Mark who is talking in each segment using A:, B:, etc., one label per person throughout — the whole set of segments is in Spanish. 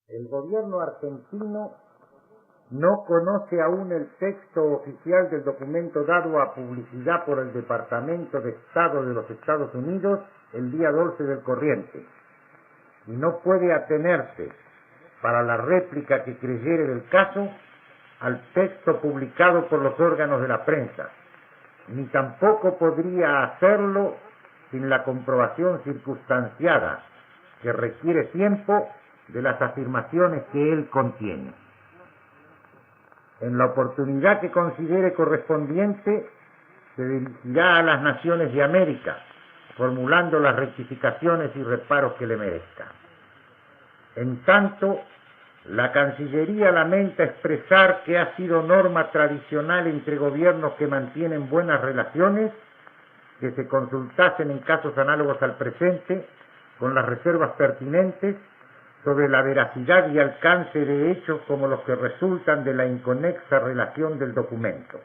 A: El gobierno argentino no conoce aún el texto oficial del documento dado a publicidad por el Departamento de Estado de los Estados Unidos el día 12 del corriente, y no puede atenerse, para la réplica que creyere del caso, al texto publicado por los órganos de la prensa, ni tampoco podría hacerlo sin la comprobación circunstanciada, que requiere tiempo, de las afirmaciones que él contiene. En la oportunidad que considere correspondiente, se dirigirá a las naciones de América, formulando las rectificaciones y reparos que le merezca. En tanto, la Cancillería lamenta expresar que ha sido norma tradicional entre gobiernos que mantienen buenas relaciones que se consultasen en casos análogos al presente, con las reservas pertinentes, sobre la veracidad y alcance de hechos como los que resultan de la inconexa relación del documento.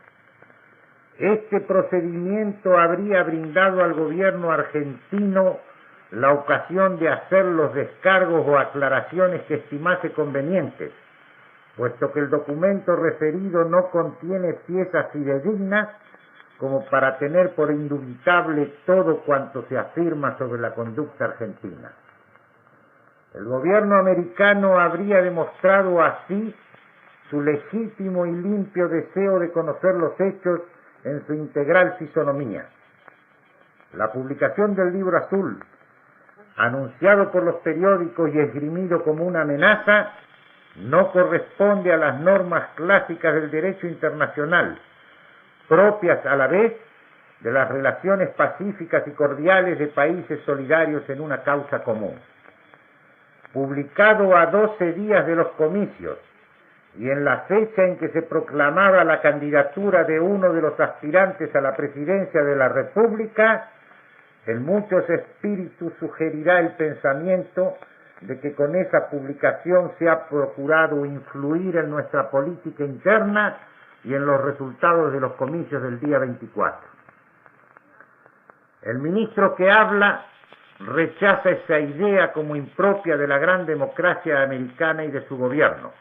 A: Este procedimiento habría brindado al gobierno argentino la ocasión de hacer los descargos o aclaraciones que estimase convenientes, puesto que el documento referido no contiene piezas fidedignas como para tener por indubitable todo cuanto se afirma sobre la conducta argentina. El gobierno americano habría demostrado así su legítimo y limpio deseo de conocer los hechos en su integral fisonomía. La publicación del Libro Azul, anunciado por los periódicos y esgrimido como una amenaza, no corresponde a las normas clásicas del derecho internacional, propias a la vez de las relaciones pacíficas y cordiales de países solidarios en una causa común. Publicado a 12 días de los comicios y en la fecha en que se proclamaba la candidatura de uno de los aspirantes a la presidencia de la República, en muchos espíritus sugerirá el pensamiento de que con esa publicación se ha procurado influir en nuestra política interna y en los resultados de los comicios del día 24. El ministro que habla rechaza esa idea como impropia de la gran democracia americana y de su gobierno,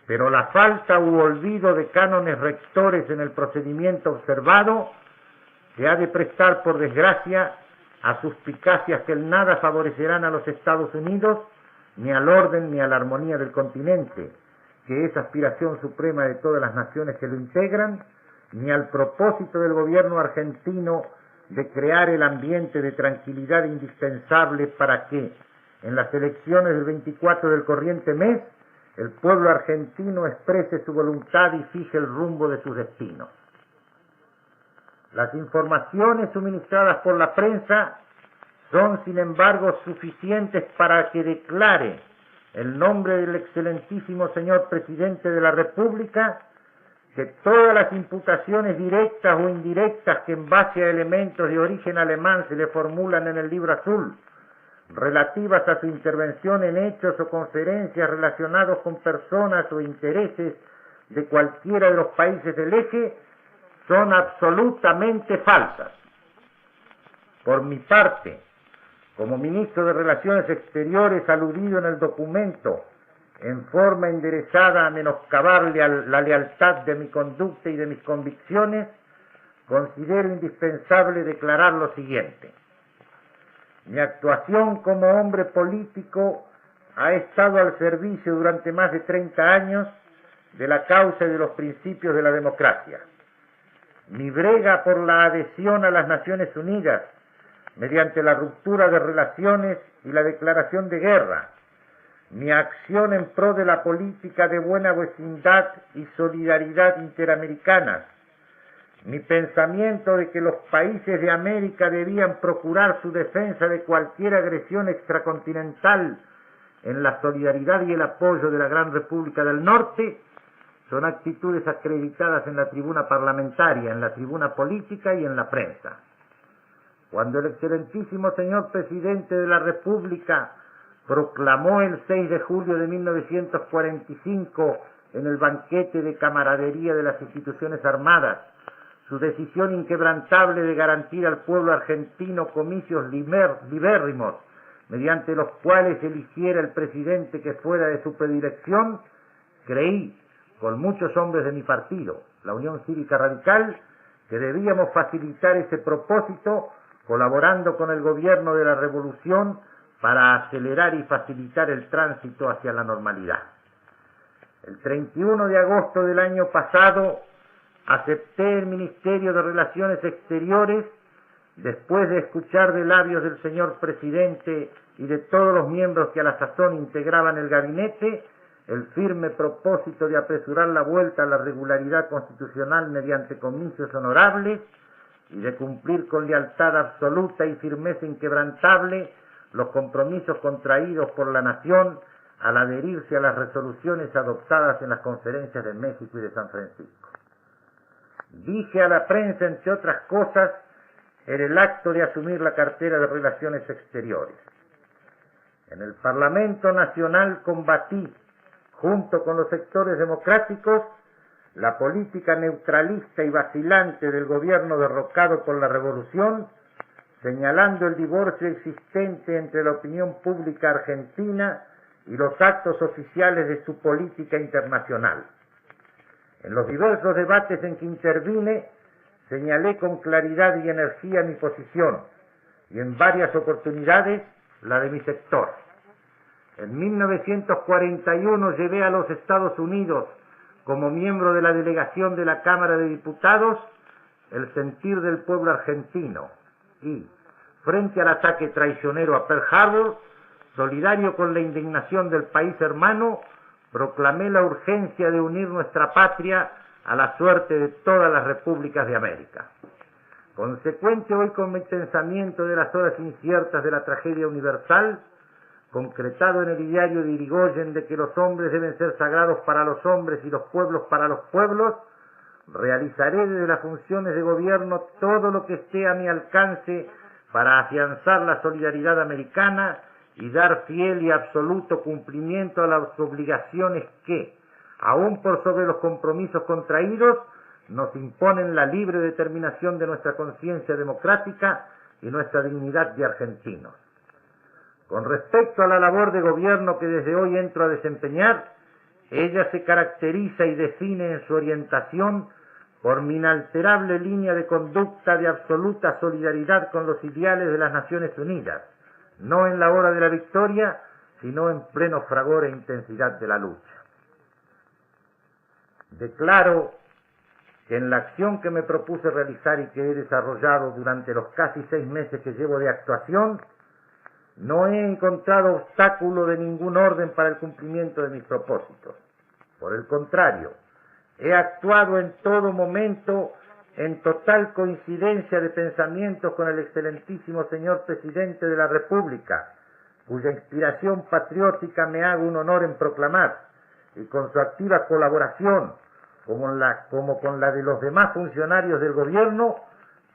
A: pero la falta u olvido de cánones rectores en el procedimiento observado se ha de prestar, por desgracia, a suspicacias que en nada favorecerán a los Estados Unidos, ni al orden ni a la armonía del continente, que es aspiración suprema de todas las naciones que lo integran, ni al propósito del gobierno argentino de crear el ambiente de tranquilidad indispensable para que, en las elecciones del 24 del corriente mes, el pueblo argentino exprese su voluntad y fije el rumbo de sus destinos. Las informaciones suministradas por la prensa son, sin embargo, suficientes para que declare el nombre del excelentísimo señor presidente de la República que todas las imputaciones directas o indirectas que en base a elementos de origen alemán se le formulan en el Libro Azul, relativas a su intervención en hechos o conferencias relacionados con personas o intereses de cualquiera de los países del eje, son absolutamente falsas. Por mi parte, como ministro de Relaciones Exteriores aludido en el documento, en forma enderezada a menoscabarle a la lealtad de mi conducta y de mis convicciones, considero indispensable declarar lo siguiente. Mi actuación como hombre político ha estado al servicio durante más de 30 años de la causa y de los principios de la democracia. Mi brega por la adhesión a las Naciones Unidas, mediante la ruptura de relaciones y la declaración de guerra, mi acción en pro de la política de buena vecindad y solidaridad interamericanas, mi pensamiento de que los países de América debían procurar su defensa de cualquier agresión extracontinental en la solidaridad y el apoyo de la Gran República del Norte, son actitudes acreditadas en la tribuna parlamentaria, en la tribuna política y en la prensa. Cuando el excelentísimo señor presidente de la República proclamó el 6 de julio de 1945 en el banquete de camaradería de las instituciones armadas su decisión inquebrantable de garantir al pueblo argentino comicios libérrimos mediante los cuales eligiera el presidente que fuera de su predilección, creí, con muchos hombres de mi partido, la Unión Cívica Radical, que debíamos facilitar ese propósito colaborando con el gobierno de la revolución para acelerar y facilitar el tránsito hacia la normalidad. El 31 de agosto del año pasado acepté el Ministerio de Relaciones Exteriores después de escuchar de labios del señor presidente y de todos los miembros que a la sazón integraban el gabinete el firme propósito de apresurar la vuelta a la regularidad constitucional mediante comicios honorables y de cumplir con lealtad absoluta y firmeza inquebrantable los compromisos contraídos por la nación al adherirse a las resoluciones adoptadas en las conferencias de México y de San Francisco. Dije a la prensa, entre otras cosas, en el acto de asumir la cartera de Relaciones Exteriores. En el Parlamento Nacional combatí, junto con los sectores democráticos, la política neutralista y vacilante del gobierno derrocado por la revolución, señalando el divorcio existente entre la opinión pública argentina y los actos oficiales de su política internacional. En los diversos debates en que intervine, señalé con claridad y energía mi posición, y en varias oportunidades la de mi sector. En 1941 llevé a los Estados Unidos, como miembro de la delegación de la Cámara de Diputados, el sentir del pueblo argentino y, frente al ataque traicionero a Pearl Harbor, solidario con la indignación del país hermano, proclamé la urgencia de unir nuestra patria a la suerte de todas las repúblicas de América. Consecuente hoy con mi pensamiento de las horas inciertas de la tragedia universal, concretado en el ideario de Irigoyen de que los hombres deben ser sagrados para los hombres y los pueblos para los pueblos, realizaré desde las funciones de gobierno todo lo que esté a mi alcance para afianzar la solidaridad americana y dar fiel y absoluto cumplimiento a las obligaciones que, aun por sobre los compromisos contraídos, nos imponen la libre determinación de nuestra conciencia democrática y nuestra dignidad de argentinos. Con respecto a la labor de gobierno que desde hoy entro a desempeñar, ella se caracteriza y define en su orientación por mi inalterable línea de conducta de absoluta solidaridad con los ideales de las Naciones Unidas, no en la hora de la victoria, sino en pleno fragor e intensidad de la lucha. Declaro que en la acción que me propuse realizar y que he desarrollado durante los casi 6 meses que llevo de actuación, no he encontrado obstáculo de ningún orden para el cumplimiento de mis propósitos. Por el contrario, he actuado en todo momento en total coincidencia de pensamientos con el excelentísimo señor Presidente de la República, cuya inspiración patriótica me hago un honor en proclamar, y con su activa colaboración, como con la de los demás funcionarios del gobierno,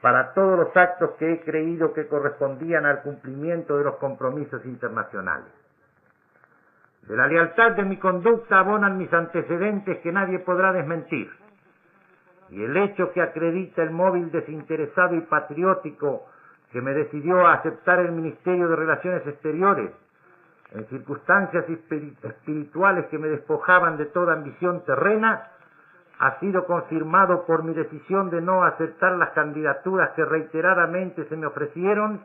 A: para todos los actos que he creído que correspondían al cumplimiento de los compromisos internacionales. De la lealtad de mi conducta abonan mis antecedentes que nadie podrá desmentir, y el hecho que acredita el móvil desinteresado y patriótico que me decidió a aceptar el Ministerio de Relaciones Exteriores, en circunstancias espirituales que me despojaban de toda ambición terrena, ha sido confirmado por mi decisión de no aceptar las candidaturas que reiteradamente se me ofrecieron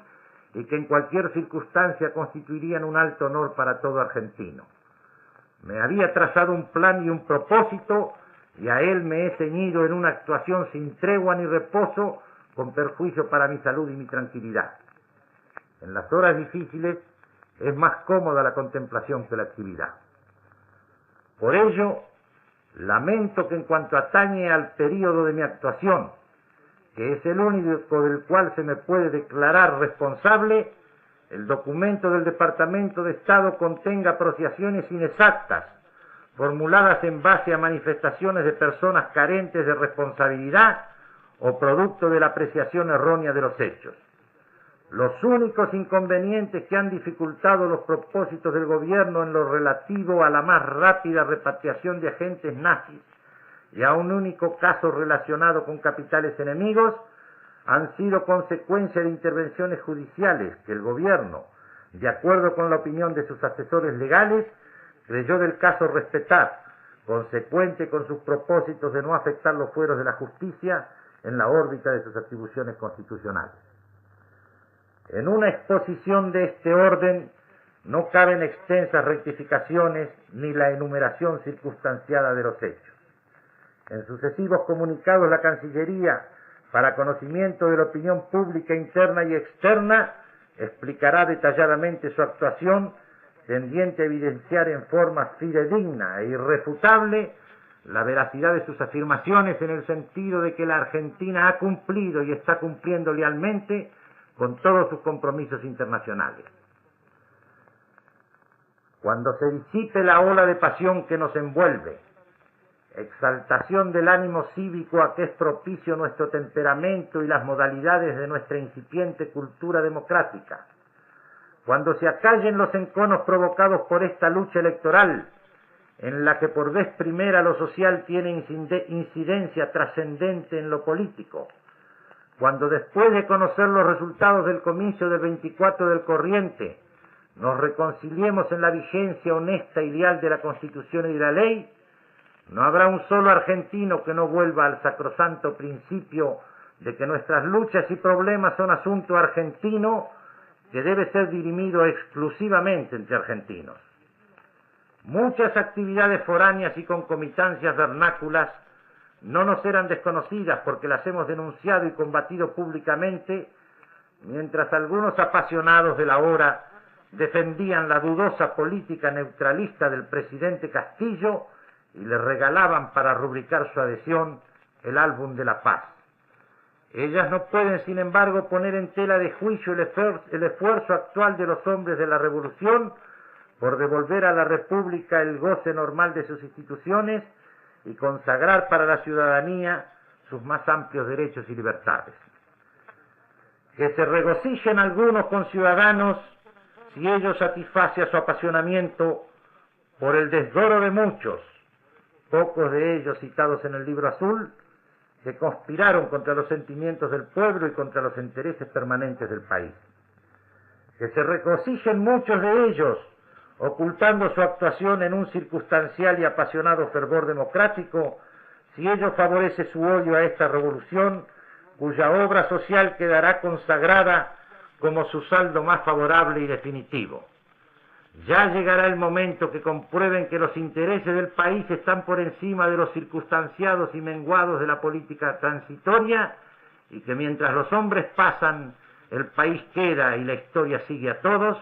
A: y que en cualquier circunstancia constituirían un alto honor para todo argentino. Me había trazado un plan y un propósito, y a él me he ceñido en una actuación sin tregua ni reposo, con perjuicio para mi salud y mi tranquilidad. En las horas difíciles es más cómoda la contemplación que la actividad. Por ello, lamento que en cuanto atañe al período de mi actuación, que es el único del cual se me puede declarar responsable, el documento del Departamento de Estado contenga apreciaciones inexactas, formuladas en base a manifestaciones de personas carentes de responsabilidad o producto de la apreciación errónea de los hechos. Los únicos inconvenientes que han dificultado los propósitos del gobierno en lo relativo a la más rápida repatriación de agentes nazis y a un único caso relacionado con capitales enemigos han sido consecuencia de intervenciones judiciales que el gobierno, de acuerdo con la opinión de sus asesores legales, creyó del caso respetar, consecuente con sus propósitos de no afectar los fueros de la justicia en la órbita de sus atribuciones constitucionales. En una exposición de este orden no caben extensas rectificaciones ni la enumeración circunstanciada de los hechos. En sucesivos comunicados, la Cancillería, para conocimiento de la opinión pública interna y externa, explicará detalladamente su actuación, tendiente a evidenciar en forma fidedigna e irrefutable la veracidad de sus afirmaciones, en el sentido de que la Argentina ha cumplido y está cumpliendo lealmente con todos sus compromisos internacionales. Cuando se disipe la ola de pasión que nos envuelve, exaltación del ánimo cívico a que es propicio nuestro temperamento y las modalidades de nuestra incipiente cultura democrática, cuando se acallen los enconos provocados por esta lucha electoral, en la que por vez primera lo social tiene incidencia trascendente en lo político, cuando después de conocer los resultados del comicio del 24 del corriente, nos reconciliemos en la vigencia honesta y leal de la Constitución y de la ley, no habrá un solo argentino que no vuelva al sacrosanto principio de que nuestras luchas y problemas son asunto argentino que debe ser dirimido exclusivamente entre argentinos. Muchas actividades foráneas y concomitancias vernáculas no nos eran desconocidas porque las hemos denunciado y combatido públicamente, mientras algunos apasionados de la hora defendían la dudosa política neutralista del presidente Castillo y le regalaban para rubricar su adhesión el álbum de la paz. Ellas no pueden, sin embargo, poner en tela de juicio el esfuerzo actual de los hombres de la revolución por devolver a la República el goce normal de sus instituciones y consagrar para la ciudadanía sus más amplios derechos y libertades. Que se regocijen algunos conciudadanos si ello satisface a su apasionamiento por el desdoro de muchos, pocos de ellos citados en el Libro Azul, que conspiraron contra los sentimientos del pueblo y contra los intereses permanentes del país. Que se regocijen muchos de ellos, ocultando su actuación en un circunstancial y apasionado fervor democrático, si ello favorece su odio a esta revolución, cuya obra social quedará consagrada como su saldo más favorable y definitivo. Ya llegará el momento que comprueben que los intereses del país están por encima de los circunstanciados y menguados de la política transitoria, y que mientras los hombres pasan, el país queda y la historia sigue a todos,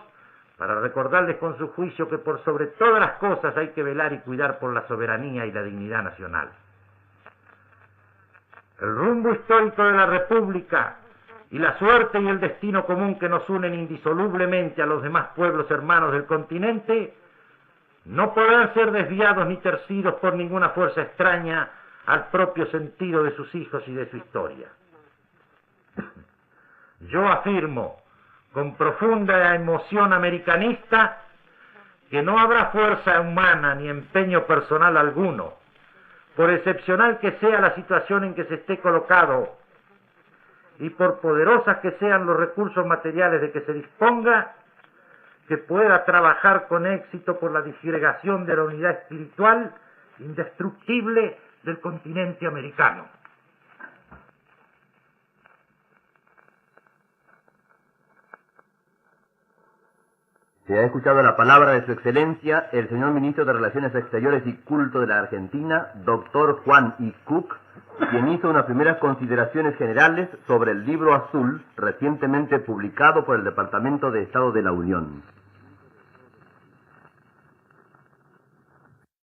A: para recordarles con su juicio que por sobre todas las cosas hay que velar y cuidar por la soberanía y la dignidad nacional. El rumbo histórico de la República y la suerte y el destino común que nos unen indisolublemente a los demás pueblos hermanos del continente no podrán ser desviados ni tercidos por ninguna fuerza extraña al propio sentido de sus hijos y de su historia. Yo afirmo con profunda emoción americanista que no habrá fuerza humana ni empeño personal alguno, por excepcional que sea la situación en que se esté colocado y por poderosas que sean los recursos materiales de que se disponga, que pueda trabajar con éxito por la disgregación de la unidad espiritual indestructible del continente americano.
B: Se ha escuchado la palabra de Su Excelencia, el señor Ministro de Relaciones Exteriores y Culto de la Argentina, Dr. Juan I. Cook, quien hizo unas primeras consideraciones generales sobre el Libro Azul recientemente publicado por el Departamento de Estado de la Unión.